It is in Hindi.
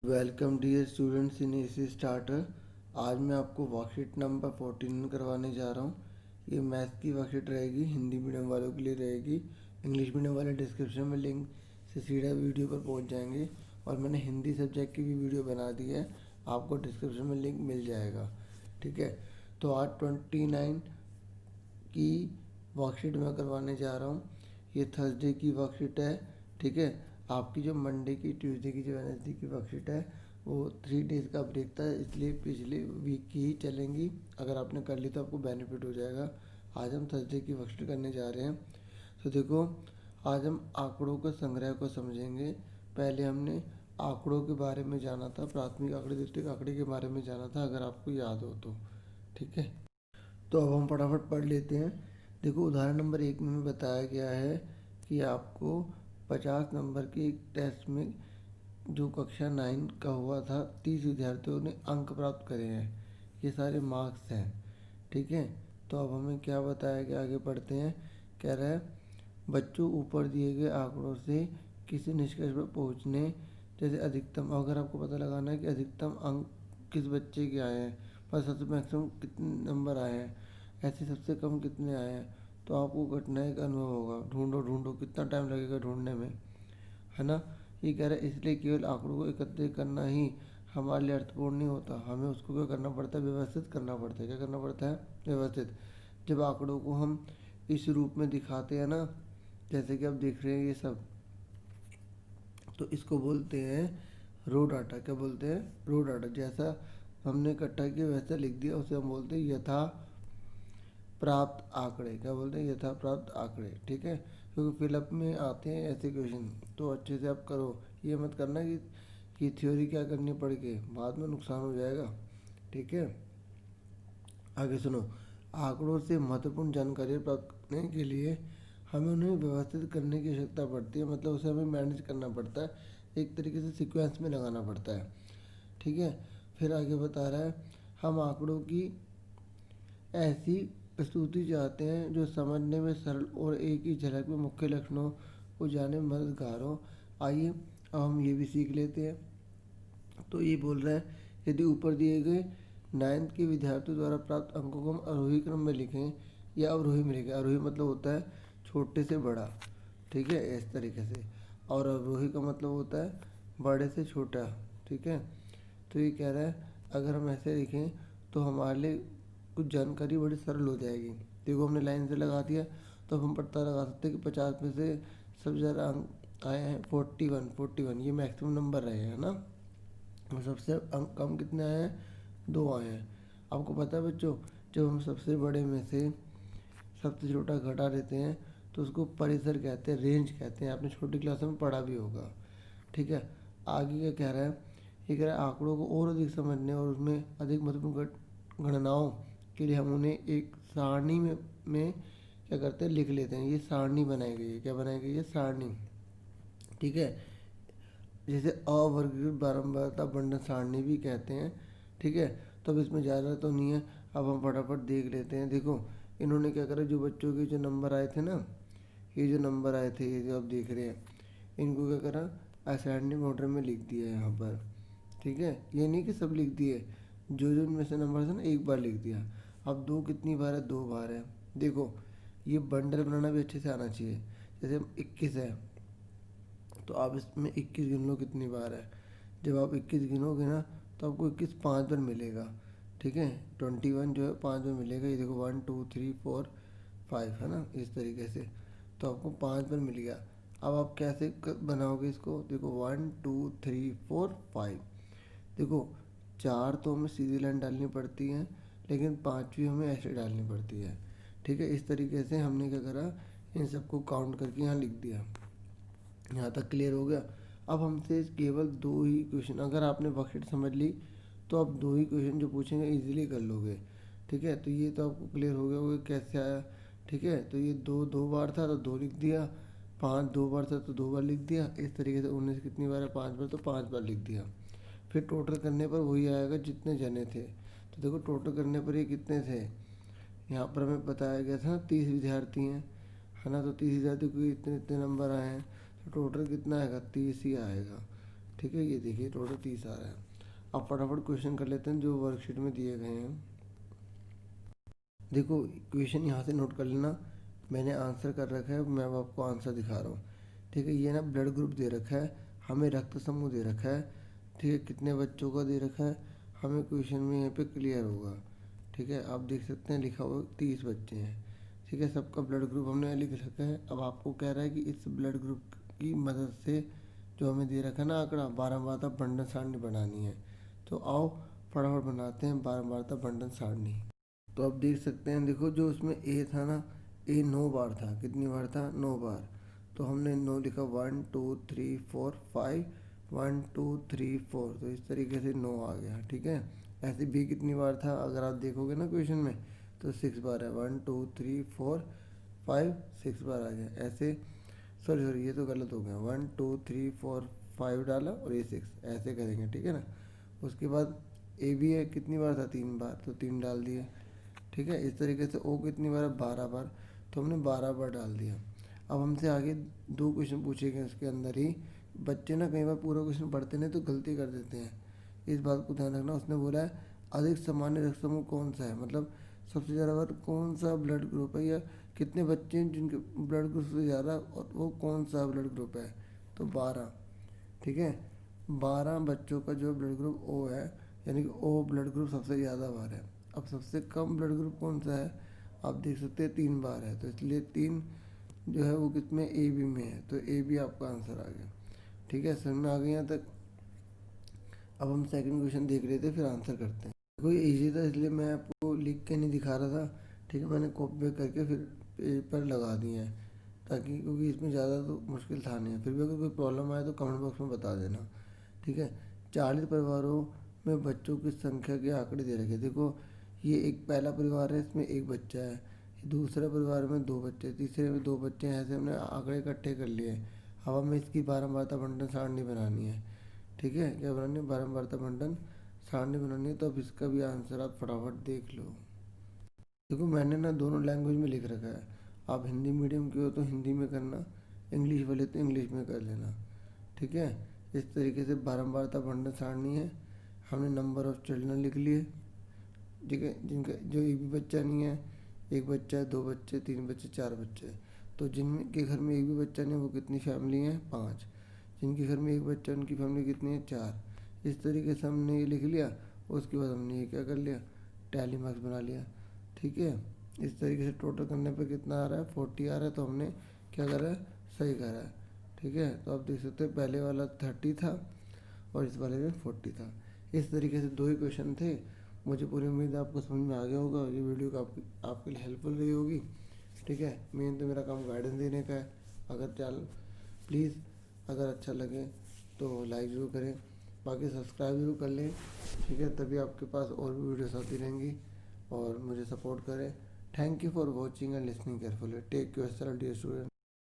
Welcome dear students in AC starter. आज मैं आपको वर्कशीट नंबर 14 करवाने जा रहा हूँ। ये मैथ्स की वर्कशीट रहेगी, हिंदी मीडियम वालों के लिए रहेगी। इंग्लिश मीडियम वाले डिस्क्रिप्शन में लिंक से सीधा वीडियो पर पहुँच जाएंगे और मैंने हिंदी सब्जेक्ट की भी वीडियो बना दी है, आपको डिस्क्रिप्शन में लिंक मिल जाएगा। ठीक है, तो आज 29 की वर्कशीट मैं करवाने जा रहा हूँ। ये थर्सडे की वर्कशीट है। ठीक है, आपकी जो मंडे की, ट्यूसडे की, जो वेडनेसडे की वर्कशीट है वो 3 डेज़ का ब्रेक था, इसलिए पिछले वीक की ही चलेंगी। अगर आपने कर ली तो आपको बेनिफिट हो जाएगा। आज हम थर्सडे की वर्कशीट करने जा रहे हैं। तो देखो, आज हम आंकड़ों के संग्रह को समझेंगे। पहले हमने आंकड़ों के बारे में जाना था, प्राथमिक आंकड़े, द्वितीयक आंकड़े के बारे में जाना था, अगर आपको याद हो तो। ठीक है, तो अब हम फटाफट पढ़ लेते हैं। देखो, उदाहरण नंबर 1 में बताया गया है कि आपको 50 नंबर के एक टेस्ट में जो कक्षा 9 का हुआ था, 30 विद्यार्थियों ने अंक प्राप्त करे हैं। ये सारे मार्क्स हैं। ठीक है, तो अब हमें क्या बताया गया, आगे पढ़ते हैं। कह रहा है, बच्चों ऊपर दिए गए आंकड़ों से किसी निष्कर्ष पर पहुंचने, जैसे अधिकतम, अगर आपको पता लगाना है कि अधिकतम अंक किस बच्चे के आए हैं, पर सबसे मैक्सिमम कितने नंबर आए हैं, ऐसे सबसे कम कितने आए हैं, तो आपको कठिनाई का अनुभव होगा। ढूंढो ढूंढो, कितना टाइम लगेगा ढूंढने में, है ना। ये कह रहा है, इसलिए केवल आंकड़ों को एकत्रित करना ही हमारे लिए अर्थपूर्ण नहीं होता, हमें उसको क्या करना पड़ता है, व्यवस्थित करना पड़ता है। क्या करना पड़ता है, व्यवस्थित। जब आंकड़ों को हम इस रूप में दिखाते हैं ना, जैसे कि आप देख रहे हैं ये सब, तो इसको बोलते हैं रो डाटा। क्या बोलते हैं, रो डाटा। जैसा हमने इकट्ठा किया वैसा लिख दिया, उसे हम बोलते हैं यथा प्राप्त आंकड़े। क्या बोलते हैं, यथा प्राप्त आंकड़े। ठीक है, क्योंकि फिलअप में आते हैं ऐसे क्वेश्चन, तो अच्छे से आप करो। ये मत करना कि थ्योरी क्या करनी पड़ के बाद में नुकसान हो जाएगा। ठीक है, आगे सुनो। आंकड़ों से महत्वपूर्ण जानकारी प्राप्त करने के लिए हमें उन्हें व्यवस्थित करने की आवश्यकता पड़ती है, मतलब उसे हमें मैनेज करना पड़ता है, एक तरीके से सीक्वेंस में लगाना पड़ता है। ठीक है, फिर आगे बता रहा है, हम आंकड़ों की ऐसी प्रस्तुति चाहते हैं जो समझने में सरल और एक ही झलक में मुख्य लक्षणों को जानने में मददगार हो। आइए अब हम ये भी सीख लेते हैं। तो ये बोल रहा है, यदि ऊपर दिए गए 9th के विद्यार्थियों द्वारा प्राप्त अंकों को हम आरोही क्रम में लिखें या अवरोही में लिखें। आरोही मतलब होता है छोटे से बड़ा, ठीक है, इस तरीके से। और अवरोही का मतलब होता है बड़े से छोटा। ठीक है, तो ये कह रहा है, अगर हम ऐसे लिखें तो हमारे लिए कुछ जानकारी बड़ी सरल हो जाएगी। देखो, हमने लाइन से लगा दिया, तो अब हम पता लगा सकते हैं कि 50 में से सबसे ज़्यादा अंक आए हैं 41। ये मैक्सिमम नंबर रहे हैं ना। और सबसे अंक कम कितने आए हैं, 2 आए हैं। आपको पता है बच्चों, जब हम सबसे बड़े में से सबसे छोटा घटा देते हैं तो उसको परिसर कहते हैं, रेंज कहते हैं। आपने छोटी क्लास में पढ़ा भी होगा। ठीक है, आगे क्या कह रहा है, ये कह रहा है, आंकड़ों को और अधिक समझने और उसमें अधिक महत्वपूर्ण गणनाओं के लिए हम उन्हें एक सारणी में क्या करते हैं, लिख लेते हैं। ये सारणी बनाई गई है। क्या बनाई गई है, सारणी। ठीक है, जिसे अवर्गीकृत बारंबारता बंटन सारणी भी कहते हैं। ठीक है, तो अब इसमें ज़्यादा तो नहीं है, अब हम फटाफट देख लेते हैं। देखो, इन्होंने क्या करा, जो बच्चों के जो नंबर आए थे ना, ये जो नंबर आए थे, ये जो आप देख रहे हैं, इनको क्या करा, असेंडिंग ऑर्डर में लिख दिया है यहाँ पर। ठीक है, ये नहीं कि सब लिख दिए, जो जो इनमें से नंबर है ना, एक बार लिख दिया। अब 2 कितनी बार है, 2 बार है। देखो, ये बंडल बनाना भी अच्छे से आना चाहिए। जैसे 21 है, तो आप इसमें 21 गिन लो कितनी बार है। जब आप 21 गिनोगे ना, तो आपको 21 5 बार मिलेगा। ठीक है, 21 जो है 5 बार मिलेगा। ये देखो, 1 2 3 4 5 है ना, इस तरीके से। तो आपको 5 बार मिल गया। अब आप कैसे बनाओगे इसको, देखो 1 2 3 4 5। देखो, 4 तो हमें सीधी लाइन डालनी पड़ती है, लेकिन 5वीं हमें ऐसे डालनी पड़ती है। ठीक है, इस तरीके से हमने क्या करा, इन सबको काउंट करके यहाँ लिख दिया। यहाँ तक क्लियर हो गया। अब हमसे केवल 2 ही क्वेश्चन, अगर आपने वर्कशीट समझ ली तो आप 2 ही क्वेश्चन जो पूछेंगे इजीली कर लोगे। ठीक है, तो ये तो आपको क्लियर हो गया होगा कैसे आया। ठीक है, तो ये 2 बार था तो 2 लिख दिया, 5 2 बार था तो 2 बार लिख दिया। इस तरीके से 19 कितनी बार है, 5 बार, तो 5 बार लिख दिया। फिर टोटल करने पर वही आएगा जितने जने थे। तो देखो, टोटल करने पर ये कितने थे, यहाँ पर हमें बताया गया था 30 विद्यार्थी हैं, है ना। तो 30 विद्यार्थी को इतने इतने नंबर आए हैं, तो टोटल कितना आएगा, 30 ही आएगा। ठीक है, ये देखिए टोटल 30 आ रहा है। अब फटाफट क्वेश्चन कर लेते हैं जो वर्कशीट में दिए गए हैं। देखो क्वेश्चन यहाँ से नोट कर लेना, मैंने आंसर कर रखा है, मैं अब आपको आंसर दिखा रहा हूँ। ठीक है, ये ना ब्लड ग्रुप दे रखा है, हमें रक्त समूह दे रखा है। ठीक है, कितने बच्चों का दे रखा है हमें क्वेश्चन में यहाँ पे क्लियर होगा। ठीक है, आप देख सकते हैं लिखा हुआ 30 बच्चे हैं। ठीक है, सबका ब्लड ग्रुप हमने लिख रखा है। अब आपको कह रहा है कि इस ब्लड ग्रुप की मदद से जो हमें दे रखा है ना आंकड़ा, बारंबारता बंटन सारणी बनानी है। तो आओ फटाफट बनाते हैं बारंबारता बंटन सारणी। तो आप देख सकते हैं, देखो जो उसमें ए था ना, ए 9 बार था। कितनी बार था? 9 बार। तो हमने 9 लिखा, 1 2 3 4 5, 1 2 3 4, तो इस तरीके से 9 आ गया। ठीक है, ऐसे बी कितनी बार था अगर आप देखोगे ना क्वेश्चन में, तो 6 बार है। 1 2 3 4 5 6 बार आ गया। ऐसे सॉरी ये तो गलत हो गया, 1 2 3 4 5 डाला और ये 6, ऐसे करेंगे। ठीक है ना, उसके बाद ए बी है, कितनी बार था? 3 बार, तो 3 डाल दिए। ठीक है, इस तरीके से ओ कितनी बार है? 12 बार, तो हमने 12 बार डाल दिया। अब हमसे आगे 2 क्वेश्चन पूछे गए, उसके अंदर ही बच्चे ना कई बार पूरा क्वेश्चन पढ़ते नहीं तो गलती कर देते हैं, इस बात को ध्यान रखना। उसने बोला है अधिक सामान्य रक्त समूह कौन सा है, मतलब सबसे ज़्यादा बार कौन सा ब्लड ग्रुप है, या कितने बच्चे हैं जिनके ब्लड ग्रुप से ज़्यादा, और वो कौन सा ब्लड ग्रुप है? तो 12। ठीक है, 12 बच्चों का जो ब्लड ग्रुप ओ है, यानी कि ओ ब्लड ग्रुप सबसे ज़्यादा बार है। अब सबसे कम ब्लड ग्रुप कौन सा है? आप देख सकते हैं 3 बार है, तो इसलिए 3 जो है वो कितने ए बी में है, तो ए बी आपका आंसर आ गया। ठीक है, समझ में आ गया यहाँ तक? अब हम सेकंड क्वेश्चन देख रहे थे, फिर आंसर करते हैं। कोई इजी था इसलिए मैं आपको लिख के नहीं दिखा रहा था। ठीक है, मैंने कॉपी पे करके फिर पेपर लगा दिए हैं, ताकि क्योंकि इसमें ज़्यादा तो मुश्किल था नहीं। फिर भी अगर कोई प्रॉब्लम आए तो कमेंट बॉक्स में बता देना। ठीक है, 40 परिवारों में बच्चों की संख्या के आंकड़े दे रखे। देखो ये एक पहला परिवार है, इसमें एक बच्चा है, दूसरे परिवार में 2 बच्चे, तीसरे में 2 बच्चे हैं, ऐसे हमने आंकड़े इकट्ठे कर लिए। अब हमें इसकी बारंबारता बंटन सारणी बनानी है। ठीक है, क्या बनानी है? बारंबारता बंटन सारणी बनानी है। तो अब इसका भी आंसर आप फटाफट देख लो। देखो मैंने ना दोनों लैंग्वेज में लिख रखा है, आप हिंदी मीडियम के हो तो हिंदी में करना, इंग्लिश वाले तो इंग्लिश में कर लेना। ठीक है, इस तरीके से बारंबारता बंटन सारणी है। हमने नंबर ऑफ चिल्ड्रन लिख लिए। ठीक है, जिनका जो एक भी बच्चा नहीं है, एक बच्चा है, 2 बच्चे, 3 बच्चे, 4 बच्चे, तो जिनके घर में एक भी बच्चा नहीं वो कितनी फैमिली है? 5। जिनके घर में एक बच्चा उनकी फैमिली कितनी है? 4। इस तरीके से हमने ये लिख लिया। उसके बाद हमने ये क्या कर लिया? टैली मार्क्स बना लिया। ठीक है, इस तरीके से टोटल करने पर कितना आ रहा है? 40 आ रहा है, तो हमने क्या करा है? सही करा है। ठीक है, तो आप देख सकते हैं पहले वाला 30 था और इस वाले में 40 था। इस तरीके से 2 ही क्वेश्चन थे। मुझे पूरी उम्मीद है आपको समझ में आ गया होगा, ये वीडियो आपके लिए हेल्पफुल रही होगी। ठीक है, मेन तो मेरा काम गाइडेंस देने का है। अगर प्लीज़ अगर अच्छा लगे तो लाइक ज़रूर करें, बाकी सब्सक्राइब जरूर कर लें। ठीक है, तभी आपके पास और भी वीडियोस आती रहेंगी और मुझे सपोर्ट करें। Thank you for watching and listening carefully. Take care dear student.